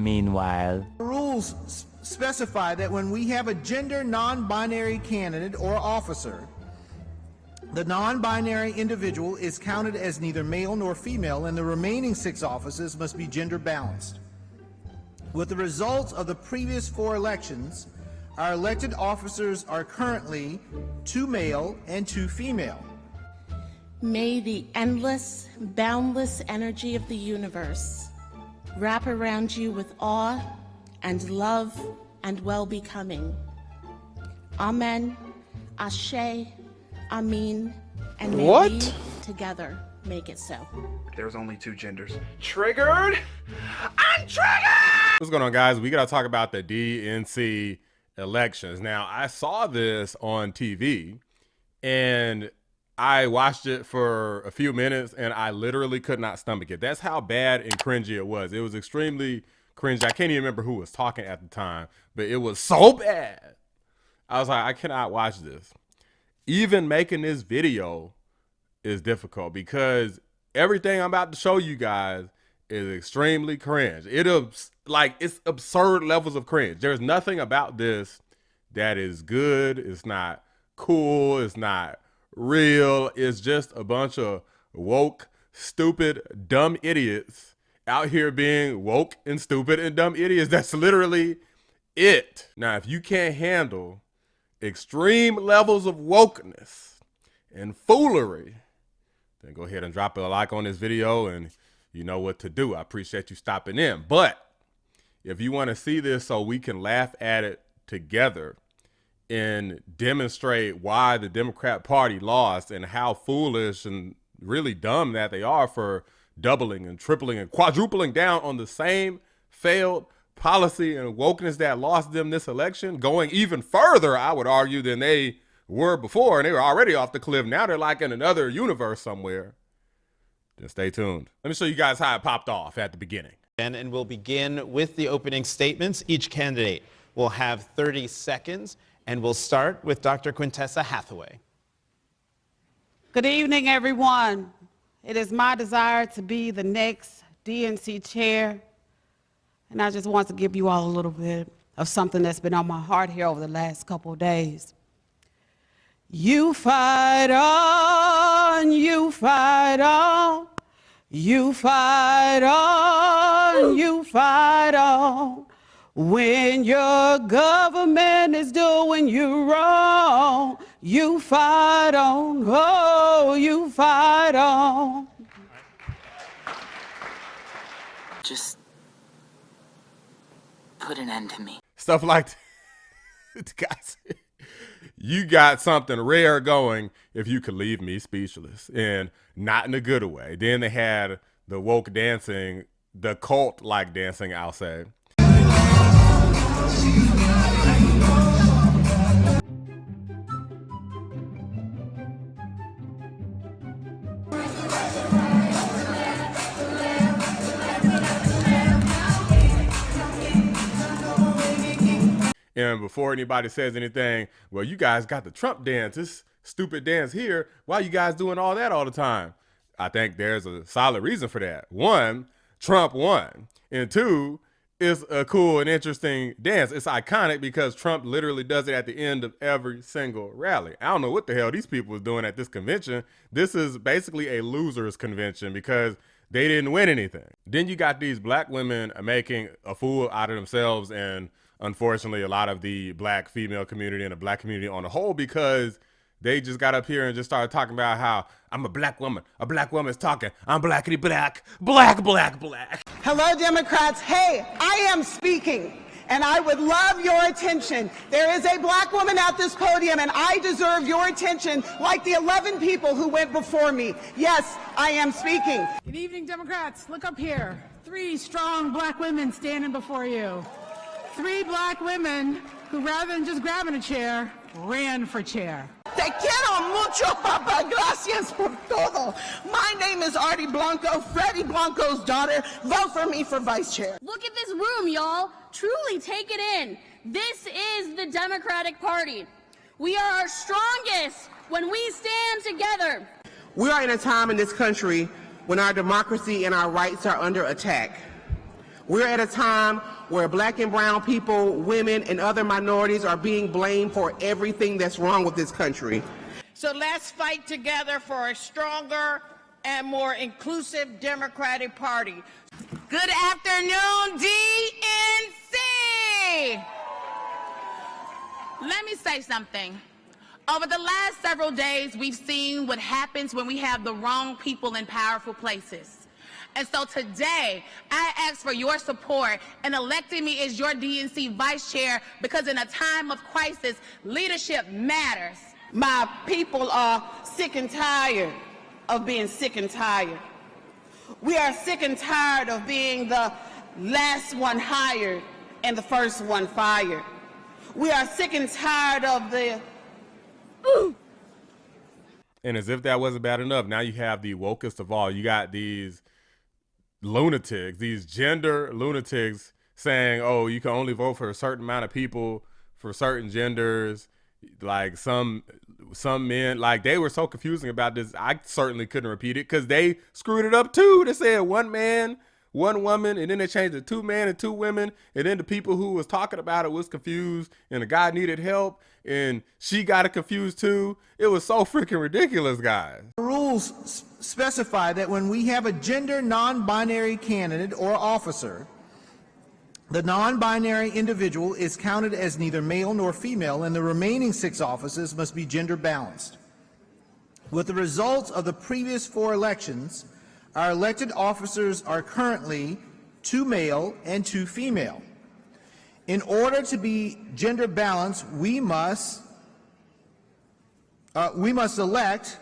Meanwhile, rules specify that when we have a gender non-binary candidate or officer, the non-binary individual is counted as neither male nor female, and the remaining 6 offices must be gender balanced. With the results of the previous 4 elections, our elected officers are currently 2 male and 2 female. May the endless, boundless energy of the universe wrap around you with awe and love and well-becoming. Amen, Ashe, Amin, and may we together make it so. There's only 2 genders. Triggered? I'm triggered! What's going on, guys? We got to talk about the DNC elections. Now, I saw this on TV and I watched it for a few minutes and I literally could not stomach it. That's how bad and cringy it was. It was extremely cringy. I can't even remember who was talking at the time, but it was so bad. I was like, I cannot watch this. Even making this video is difficult because everything I'm about to show you guys is extremely cringe. It's absurd levels of cringe. There's nothing about this that is good. It's not cool. It's not real. It's just a bunch of woke, stupid, dumb idiots out here being woke and stupid and dumb idiots. That's literally it. Now, if you can't handle extreme levels of wokeness and foolery, then go ahead and drop a like on this video and you know what to do. I appreciate you stopping in. But if you want to see this so we can laugh at it together and demonstrate why the Democrat Party lost and how foolish and really dumb that they are for doubling and tripling and quadrupling down on the same failed policy and wokeness that lost them this election, going even further, I would argue, than they were before, and they were already off the cliff. Now they're like in another universe somewhere. Just stay tuned. Let me show you guys how it popped off at the beginning. And we'll begin with the opening statements. Each candidate will have 30 seconds, and we'll start with Dr. Quintessa Hathaway. Good evening, everyone. It is my desire to be the next DNC chair, and I just want to give you all a little bit of something that's been on my heart here over the last couple of days. You fight on, you fight on, you fight on, you fight on. When your government is doing you wrong, you fight on, oh, you fight on. just put an end to me. Stuff like that. Guys, you got something rare going if you could leave me speechless, and not in a good way. Then they had the woke dancing, the cult-like dancing, I'll say. And before anybody says anything, well, you guys got the Trump dance, this stupid dance here. Why are you guys doing all that all the time? I think there's a solid reason for that. One, Trump won. And two, it's a cool and interesting dance. It's iconic because Trump literally does it at the end of every single rally. I don't know what the hell these people was doing at this convention. This is basically a losers convention because they didn't win anything. Then you got these black women making a fool out of themselves, and unfortunately a lot of the black female community and the black community on the whole, because they just got up here and just started talking about how I'm a black woman. A black woman's talking. I'm blackity black, black, black, black. Hello, Democrats. Hey, I am speaking, and I would love your attention. There is a black woman at this podium, and I deserve your attention like the 11 people who went before me. Yes, I am speaking. Good evening, Democrats. Look up here. 3 strong black women standing before you. 3 black women who, rather than just grabbing a chair, ran for chair. Te quiero mucho, Papa. Gracias por todo. My name is Artie Blanco, Freddie Blanco's daughter. Vote for me for vice chair. Look at this room, y'all. Truly take it in. This is the Democratic Party. We are our strongest when we stand together. We are in a time in this country when our democracy and our rights are under attack. We're at a time where black and brown people, women, and other minorities are being blamed for everything that's wrong with this country. So let's fight together for a stronger and more inclusive Democratic Party. Good afternoon, DNC! Let me say something. Over the last several days, we've seen what happens when we have the wrong people in powerful places. And so today, I ask for your support in electing me as your DNC vice chair, because in a time of crisis, leadership matters. My people are sick and tired of being sick and tired. We are sick and tired of being the last one hired and the first one fired. We are sick and tired of the... And as if that wasn't bad enough, now you have the wokest of all. You got these lunatics, these gender lunatics saying, oh, you can only vote for a certain amount of people for certain genders. Like some men, like they were so confusing about this. I certainly couldn't repeat it because they screwed it up too. They said one man, one woman, and then they changed it 2 men and 2 women. And then the people who was talking about it was confused, and the guy needed help, and she got it confused too. It was so freaking ridiculous, guys. Rules specify that when we have a gender non-binary candidate or officer, the non-binary individual is counted as neither male nor female, and the remaining 6 offices must be gender balanced. With the results of the previous 4 elections, our elected officers are currently 2 male and 2 female. In order to be gender balanced, we must elect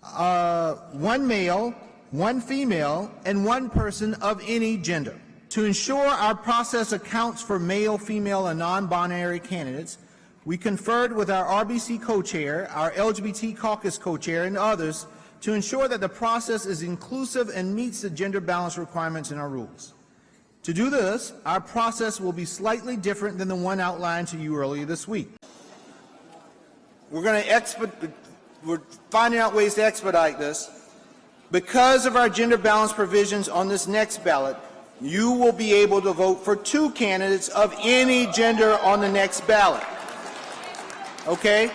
1 male, 1 female, and 1 person of any gender. To ensure our process accounts for male, female, and non-binary candidates, we conferred with our RBC co-chair, our LGBT caucus co-chair, and others to ensure that the process is inclusive and meets the gender balance requirements in our rules. To do this, our process will be slightly different than the one outlined to you earlier this week. We're finding out ways to expedite this. Because of our gender balance provisions on this next ballot, you will be able to vote for 2 candidates of any gender on the next ballot. Okay?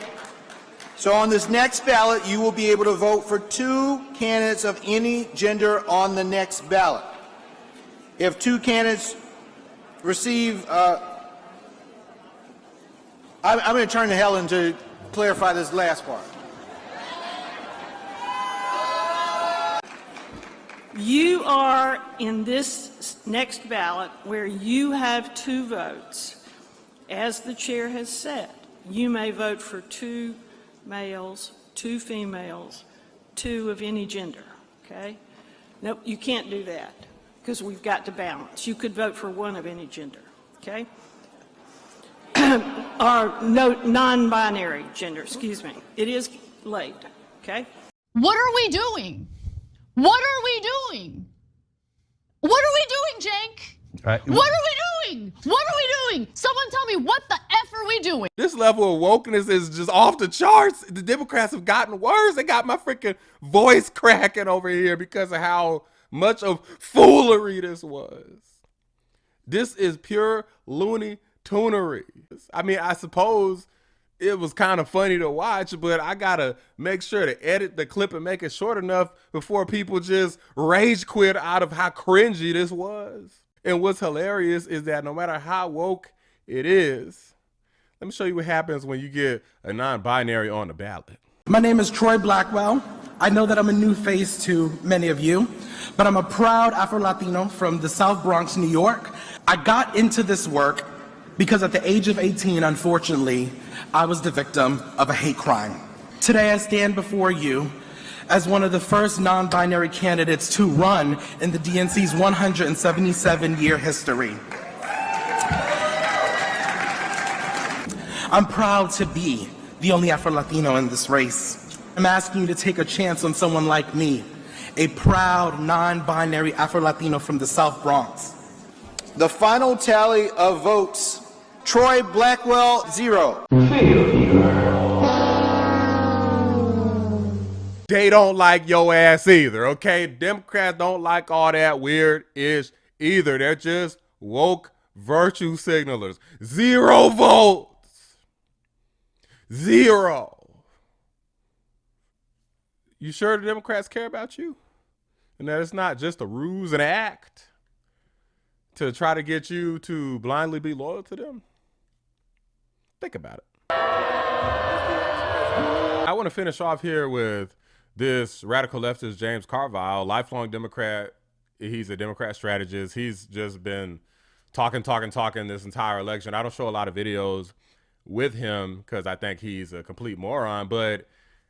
So on this next ballot, you will be able to vote for 2 candidates of any gender on the next ballot. If 2 candidates receive, I'm going to turn to Helen to clarify this last part. You are in this next ballot where you have 2 votes. As the chair has said, you may vote for 2 males, 2 females, 2 of any gender, okay? Nope, you can't do that because we've got to balance. You could vote for 1 of any gender, okay? Or no, non-binary gender, excuse me. It is late, okay? What are we doing? What are we doing? What are we doing, Cenk? What are we doing? What are we doing? Someone tell me, what the F are we doing? This level of wokeness is just off the charts. The Democrats have gotten worse. They got my freaking voice cracking over here because of how much of foolery this was. This is pure loony toonery. I mean, I suppose it was kind of funny to watch, but I gotta make sure to edit the clip and make it short enough before people just rage quit out of how cringy this was. And what's hilarious is that no matter how woke it is, let me show you what happens when you get a non-binary on the ballot. My name is Troy Blackwell. I know that I'm a new face to many of you, but I'm a proud Afro-Latino from the South Bronx, New York. I got into this work because at the age of 18, unfortunately, I was the victim of a hate crime. Today I stand before you as one of the first non-binary candidates to run in the DNC's 177-year history. I'm proud to be the only Afro-Latino in this race. I'm asking you to take a chance on someone like me, a proud non-binary Afro-Latino from the South Bronx. The final tally of votes: Troy Blackwell, 0. They don't like your ass either, okay? Democrats don't like all that weird-ish Either they're just woke virtue signalers. 0 votes. 0. You sure the Democrats care about you? And that it's not just a ruse and act to try to get you to blindly be loyal to them? Think about it. I want to finish off here with this radical leftist James Carville, lifelong Democrat. He's a Democrat strategist. He's just been talking this entire election. I don't show a lot of videos with him because I think he's a complete moron, but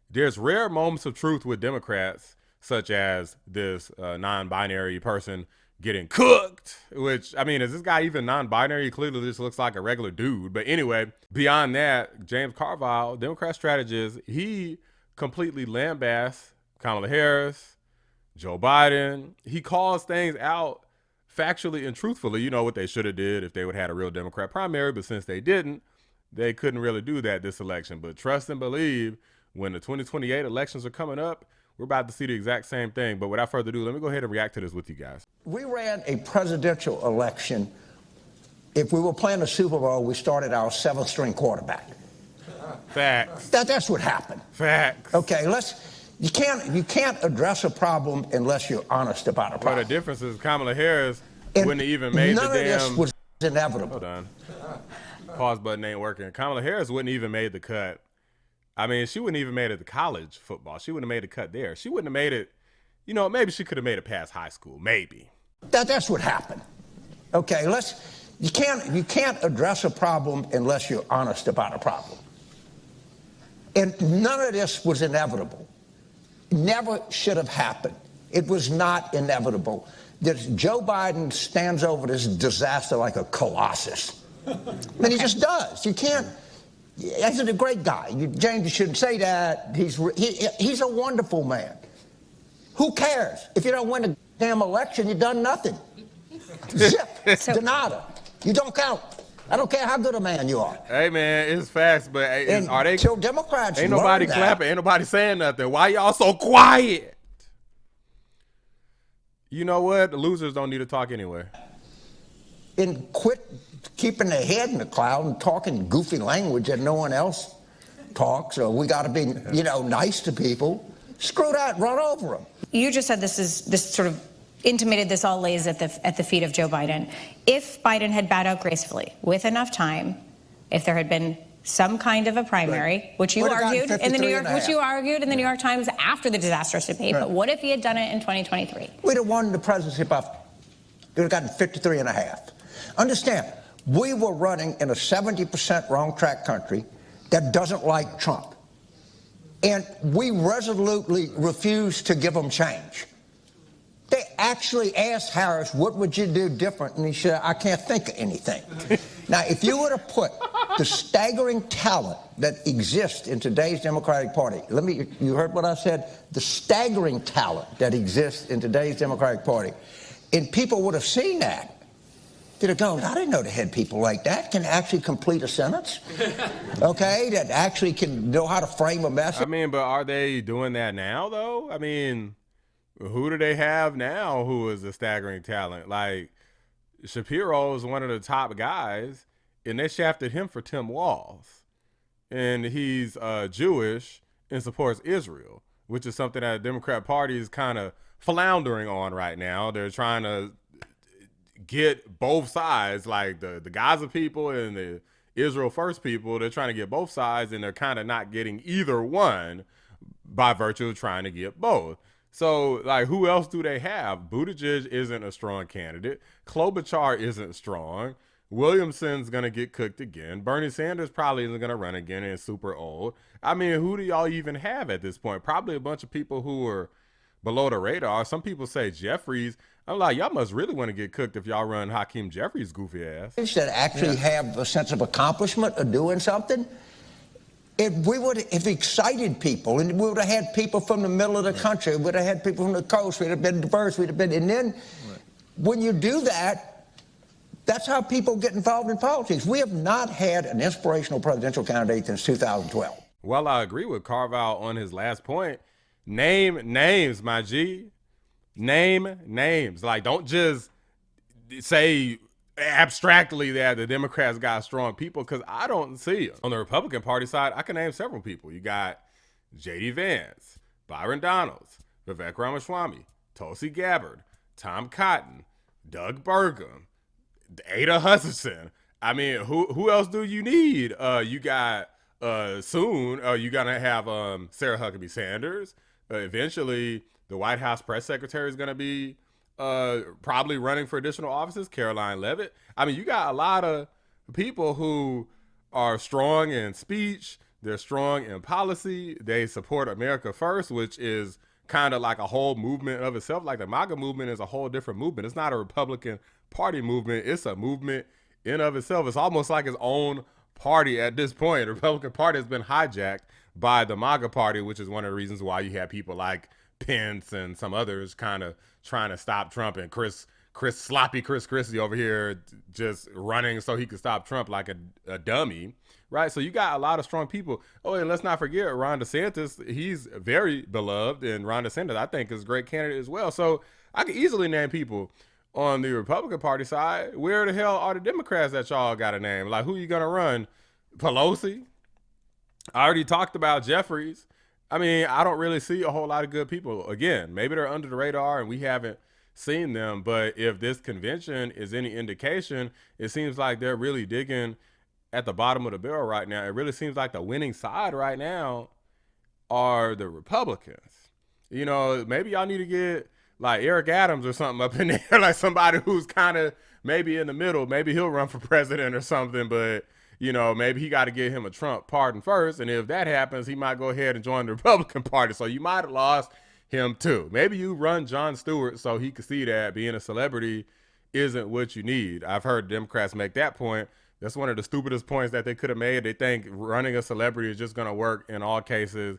there's rare moments of truth with Democrats, such as this non-binary person getting cooked, which, I mean, is this guy even non-binary? He clearly just looks like a regular dude. But anyway, beyond that, James Carville, Democrat strategist, he completely lambasts Kamala Harris, Joe Biden. He calls things out factually and truthfully. You know what they should have did if they would have had a real Democrat primary, but since they didn't, they couldn't really do that this election. But trust and believe, when the 2028 elections are coming up, we're about to see the exact same thing. But without further ado, let me go ahead and react to this with you guys. We ran a presidential election. If we were playing a Super Bowl, we started our 7th string quarterback. Facts. That's what happened. Facts. Okay, you can't address a problem unless you're honest about a problem. Well, the difference is Kamala Harris wouldn't have even made the damn... None of this was inevitable. Hold on. Pause button ain't working. Kamala Harris wouldn't even made the cut. I mean, she wouldn't even made it to college football. She wouldn't have made a cut there. She wouldn't have made it, you know, maybe she could have made it past high school. Maybe. That's what happened. Okay, you can't address a problem unless you're honest about a problem. And none of this was inevitable. It never should have happened. It was not inevitable. Joe Biden stands over this disaster like a colossus. And he just does. You can't. He's a great guy. James, you shouldn't say that. He's a wonderful man. Who cares? If you don't win a damn election, you've done nothing. Zip. De nada. You don't count. I don't care how good a man you are. Hey, man, it's facts, but are they... Till Democrats ain't nobody clapping. Ain't nobody saying nothing. Why y'all so quiet? You know what? The losers don't need to talk anyway. And quit keeping their head in the cloud and talking goofy language that no one else talks, or we got to be, nice to people. Screw that, run over them. You just said this sort of intimated this all lays at the feet of Joe Biden. If Biden had bowed out gracefully with enough time, if there had been some kind of a primary, which you argued in the New York Times after the disastrous debate, but what if he had done it in 2023? We'd have won the presidency by, we'd have gotten 53 and a half. Understand, we were running in a 70% wrong track country that doesn't like Trump. And we resolutely refused to give them change. They actually asked Harris, what would you do different? And he said, I can't think of anything. Now, if you were to put the staggering talent that exists in today's Democratic Party, you heard what I said? The staggering talent that exists in today's Democratic Party, and people would have seen that. They'd have gone, I didn't know they had people like that can actually complete a sentence, okay, that actually can know how to frame a message. I mean, but are they doing that now, though? I mean, who do they have now who is a staggering talent? Like, Shapiro is one of the top guys, and they shafted him for Tim Walz. And he's Jewish and supports Israel, which is something that the Democrat Party is kind of floundering on right now. They're trying to get both sides, like the Gaza people and the Israel First people. They're trying to get both sides, and they're kind of not getting either one by virtue of trying to get both. So, like, who else do they have? Buttigieg isn't a strong candidate. Klobuchar isn't strong. Williamson's going to get cooked again. Bernie Sanders probably isn't going to run again and is super old. I mean, who do y'all even have at this point? Probably a bunch of people who are below the radar. Some people say Jeffries. I'm like, y'all must really want to get cooked if y'all run Hakeem Jeffries' goofy ass. That actually have a sense of accomplishment of doing something. If we would have excited people, and we would have had people from the middle of the country, we would have had people from the coast, we'd have been diverse, we'd have been, and then when you do that, that's how people get involved in politics. We have not had an inspirational presidential candidate since 2012. Well, I agree with Carville on his last point. Name names, my G. Name names. Like, don't just say abstractly that the Democrats got strong people, because I don't see them. On the Republican Party side, I can name several people. You got J.D. Vance, Byron Donalds, Vivek Ramaswamy, Tulsi Gabbard, Tom Cotton, Doug Burgum, Ada Hutchinson. I mean, who else do you need? You got soon you're gonna have Sarah Huckabee Sanders. Eventually, the White House press secretary is gonna be probably running for additional offices. Caroline Leavitt. I mean, you got a lot of people who are strong in speech. They're strong in policy. They support America First, which is kind of like a whole movement of itself. Like the MAGA movement is a whole different movement. It's not a Republican Party movement. It's a movement in of itself. It's almost like its own party at this point. The Republican Party has been hijacked by the MAGA Party, which is one of the reasons why you have people like Pence and some others kind of trying to stop Trump, and sloppy Chris Christie over here just running so he could stop Trump like a dummy, right? So you got a lot of strong people. Oh, and let's not forget Ron DeSantis. He's very beloved, and Ron DeSantis, I think, is a great candidate as well. So I could easily name people on the Republican Party side. Where the hell are the Democrats that y'all got a name? Like, who you gonna run? Pelosi? I already talked about Jeffries. I mean, I don't really see a whole lot of good people. Again, maybe they're under the radar and we haven't seen them, but if this convention is any indication, it seems like they're really digging at the bottom of the barrel right now. It really seems like the winning side right now are the Republicans. You know, maybe y'all need to get like Eric Adams or something up in there, like somebody who's kind of maybe in the middle. Maybe he'll run for president or something, but you know, maybe he got to get him a Trump pardon first. And if that happens, he might go ahead and join the Republican Party. So you might have lost him too. Maybe you run Jon Stewart so he could see that being a celebrity isn't what you need. I've heard Democrats make that point. That's one of the stupidest points that they could have made. They think running a celebrity is just going to work in all cases.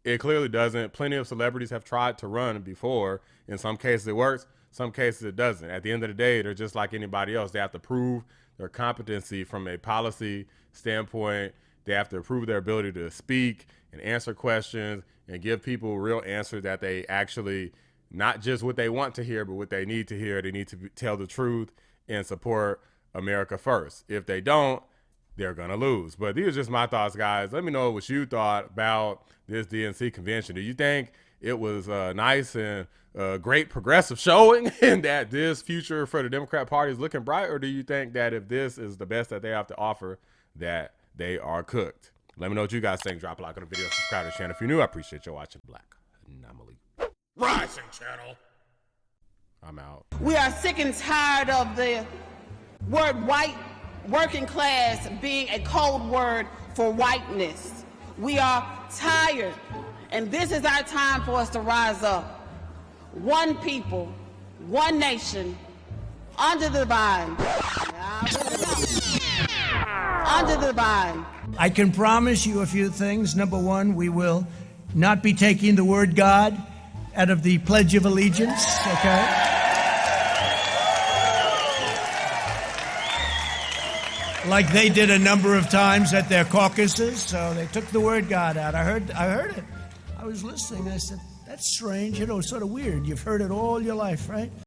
It clearly doesn't. Plenty of celebrities have tried to run before. In some cases it works, some cases it doesn't. At the end of the day, they're just like anybody else. They have to prove their competency from a policy standpoint. They have to prove their ability to speak and answer questions and give people real answers that they actually, not just what they want to hear, but what they need to hear. They need to tell the truth and support America First. If they don't, they're going to lose. But these are just my thoughts, guys. Let me know what you thought about this DNC convention. Do you think it was nice and great progressive showing and that this future for the Democrat Party is looking bright? Or do you think that if this is the best that they have to offer, that they are cooked? Let me know what you guys think. Drop a like on the video, subscribe to the channel. If you're new, I appreciate you watching Black Anomaly Rising Channel. I'm out. We are sick and tired of the word white working class being a code word for whiteness. We are tired, and this is our time for us to rise up. One people, one nation, under the vine. Under the vine. I can promise you a few things. Number one, we will not be taking the word God out of the Pledge of Allegiance, okay? Like they did a number of times at their caucuses, so they took the word God out. I heard it. I was listening, I said, that's strange, sort of weird. You've heard it all your life, right?